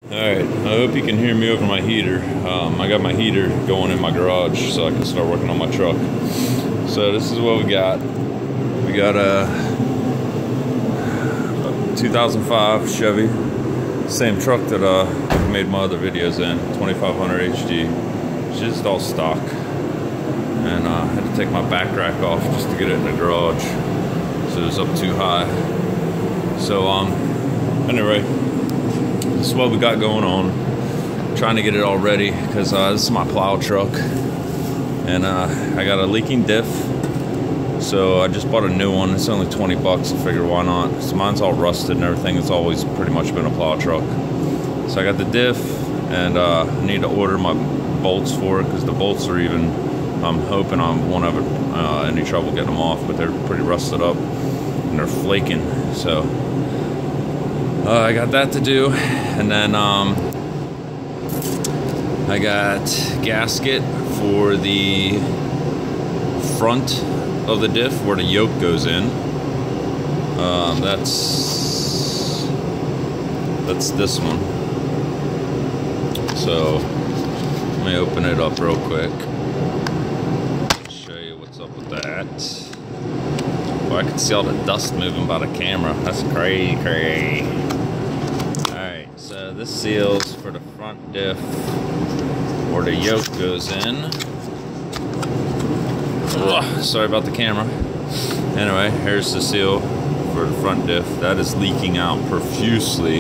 Alright, I hope you can hear me over my heater. I got my heater going in my garage so I can start working on my truck. So this is what we got. We got a 2005 Chevy, same truck that I've made my other videos in, 2500 HD. It's just all stock. And I had to take my back rack off just to get it in the garage. So it was up too high. So anyway, this is what we got going on. I'm trying to get it all ready because this is my plow truck, and I got a leaking diff, so I just bought a new one. It's only 20 bucks. I figured why not. So mine's all rusted and everything. It's always pretty much been a plow truck. So I got the diff, and I need to order my bolts for it because the bolts are even. I'm hoping I won't have any trouble getting them off, but they're pretty rusted up and they're flaking. So I got that to do, and then I got gasket for the front of the diff where the yoke goes in. That's this one. So let me open it up real quick. Show you what's up with that. Oh, I can see all the dust moving by the camera. That's crazy. Alright, so this seals for the front diff where the yoke goes in. Ugh, sorry about the camera. Anyway, here's the seal for the front diff. That is leaking out profusely,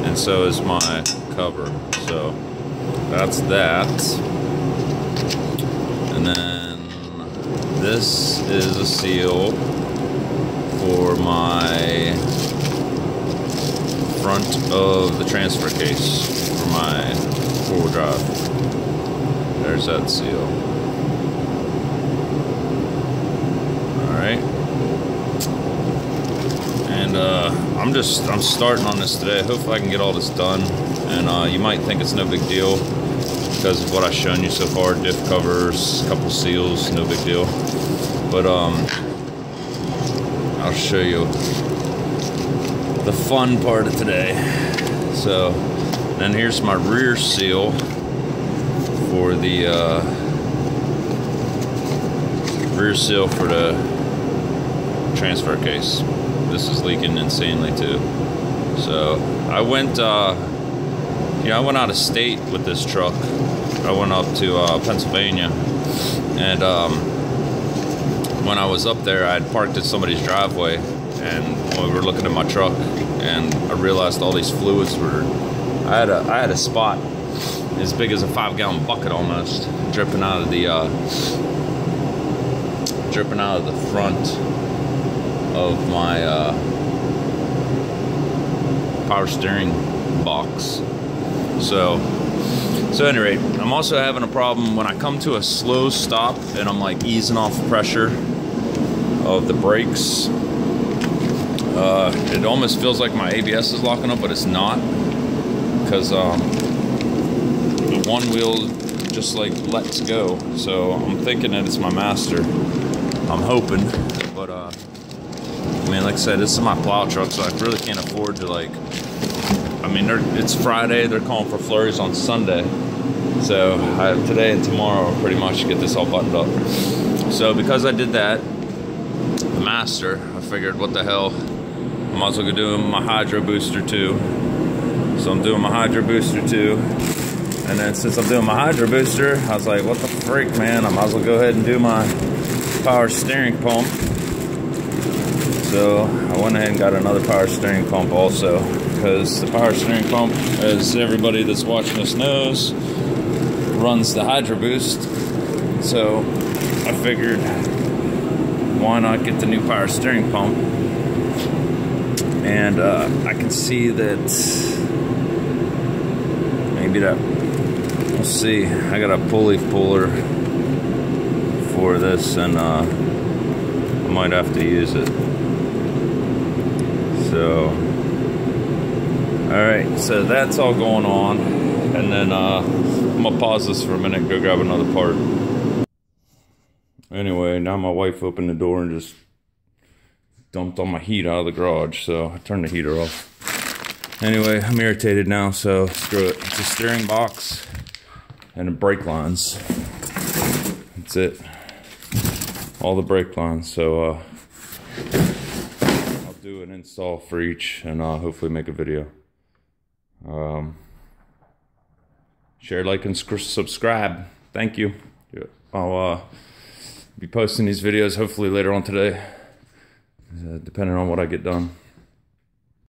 and so is my cover. So that's that. And then this is a seal for my front of the transfer case for my four-wheel drive. There's that seal. Alright. And I'm starting on this today. Hopefully I can get all this done. And you might think it's no big deal because of what I've shown you so far. Diff covers, a couple seals, no big deal. But I'll show you the fun part of today. So then here's my rear seal for the transfer case. This is leaking insanely too. So I went I went out of state with this truck. I went up to Pennsylvania, and when I was up there, I had parked at somebody's driveway, and we were looking at my truck, and I realized all these fluids were. I had a spot as big as a 5-gallon bucket almost dripping out of the front of my power steering box. So at any rate, I'm also having a problem when I come to a slow stop and I'm like easing off the pressure of the brakes. It almost feels like my ABS is locking up, but it's not, because the one wheel just like lets go. So I'm thinking that it's my master. I'm hoping, but I mean, like I said, this is my plow truck, so I really can't afford to like. I mean, it's Friday. They're calling for flurries on Sunday, so I have today and tomorrow pretty much to get this all buttoned up. So because I did that, the master, I figured, what the hell, I might as well go do my hydro booster too. So I'm doing my hydro booster too. And then since I'm doing my hydro booster, I was like, what the freak, man? I might as well go ahead and do my power steering pump. So I went ahead and got another power steering pump also, because the power steering pump, as everybody that's watching this knows, runs the hydro boost. So I figured, why not get the new power steering pump? And I can see that maybe that. We'll see. I got a pulley puller for this, and I might have to use it. So, alright, so that's all going on. And then I'm gonna pause this for a minute and go grab another part. Anyway, now my wife opened the door and just dumped all my heat out of the garage, so I turned the heater off. Anyway, I'm irritated now, so screw it. It's a steering box and the brake lines. That's it. All the brake lines. So I'll do an install for each and hopefully make a video. Share, like, and subscribe. Thank you. I'll be posting these videos hopefully later on today, depending on what I get done.